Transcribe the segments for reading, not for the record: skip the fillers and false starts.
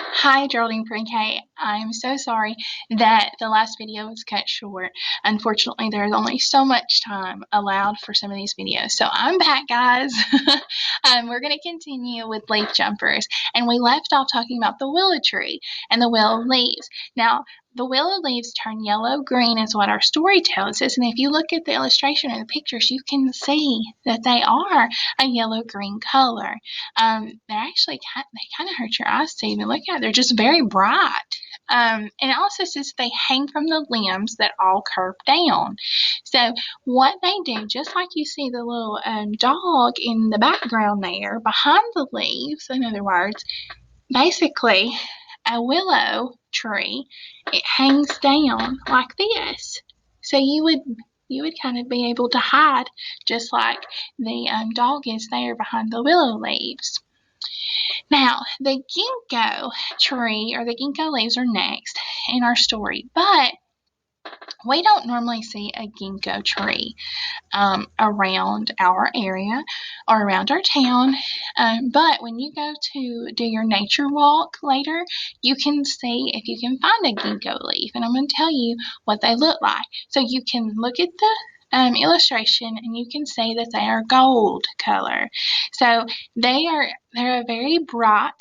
Hi, Geraldine Pre-K. I'm so sorry that the last video was cut short. Unfortunately, there's only so much time allowed for some of these videos. So I'm back, guys. We're going to continue with leaf jumpers. And we left off talking about the willow tree and the willow leaves. Now, the willow leaves turn yellow-green is what our story tells us. And if you look at the illustration and the pictures, you can see that they are a yellow-green color. They're actually they kind of hurt your eyes to even look at. They're just very bright. And it also says they hang from the limbs that all curve down. So what they do, just like you see the little dog in the background there, behind the leaves, in other words, basically a willow tree, it hangs down like this. So you would kind of be able to hide just like the dog is there behind the willow leaves. Now, the ginkgo tree or the ginkgo leaves are next in our story, but we don't normally see a ginkgo tree around our area or around our town. But when you go to do your nature walk later, you can see if you can find a ginkgo leaf, and I'm going to tell you what they look like. So you can look at the illustration and you can see that they are gold color. So they're a very bright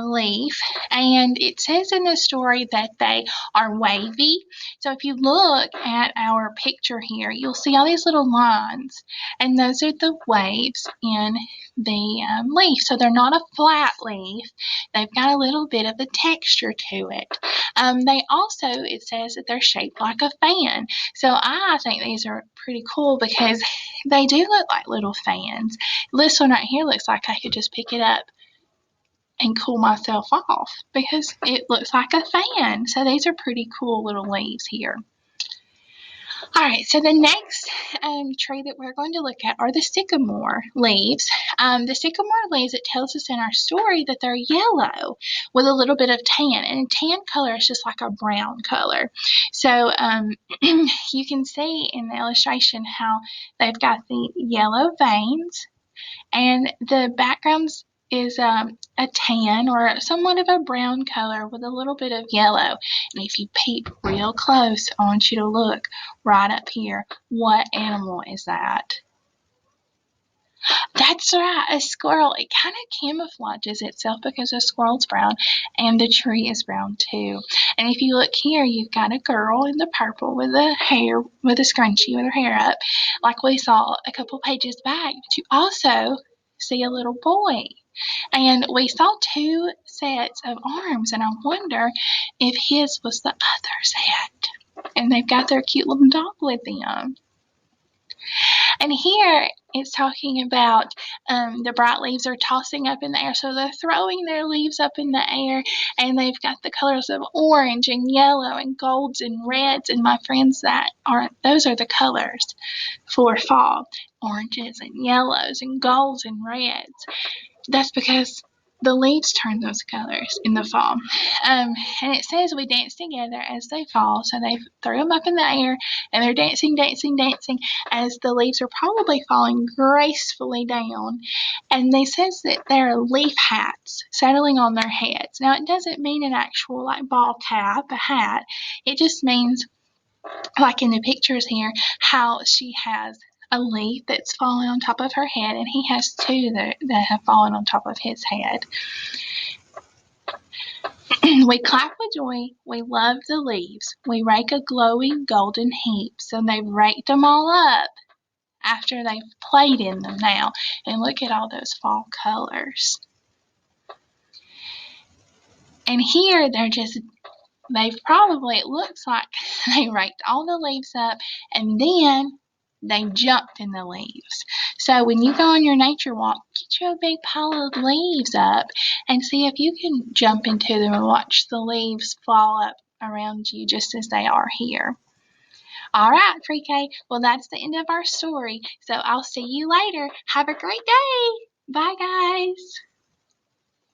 leaf, and it says in the story that they are wavy. So if you look at our picture here, you'll see all these little lines, and those are the waves in the leaf. So they're not a flat leaf. They've got a little bit of a texture to it. They also, it says that they're shaped like a fan. So I think these are pretty cool because they do look like little fans. This one right here looks like I could just pick it up and cool myself off because it looks like a fan. So these are pretty cool little leaves here. Alright, so the next tree that we're going to look at are the sycamore leaves. The sycamore leaves, it tells us in our story that they're yellow with a little bit of tan. And tan color is just like a brown color. So you can see in the illustration how they've got the yellow veins, and the background is a tan or somewhat of a brown color with a little bit of yellow. And if you peep real close, I want you to look right up here. What animal is that? That's right, a squirrel. It kind of camouflages itself because the squirrel's brown and the tree is brown too. And if you look here, you've got a girl in the purple with a hair, with a scrunchie with her hair up, like we saw a couple pages back. But you also see a little boy. And we saw two sets of arms, and I wonder if his was the other set. And they've got their cute little dog with them. And here it's talking about the bright leaves are tossing up in the air. So they're throwing their leaves up in the air, and they've got the colors of orange and yellow and golds and reds. And my friends, those are the colors for fall. Oranges and yellows and golds and reds. That's because the leaves turn those colors in the fall. And it says we dance together as they fall. So they throw them up in the air, and they're dancing, dancing, dancing as the leaves are probably falling gracefully down. And they says that there are leaf hats settling on their heads. Now, it doesn't mean an actual like ball cap, a hat. It just means, like in the pictures here, how she has a leaf that's fallen on top of her head, and he has two that have fallen on top of his head. We clap with joy, we love the leaves, we rake a glowing golden heap. So they've raked them all up after they've played in them now. And look at all those fall colors. And here they've probably, it looks like they raked all the leaves up, and then they jumped in the leaves. So when you go on your nature walk, get you a big pile of leaves up and see if you can jump into them and watch the leaves fall up around you just as they are here. All right, Pre-K. Well, that's the end of our story. So I'll see you later. Have a great day. Bye, guys.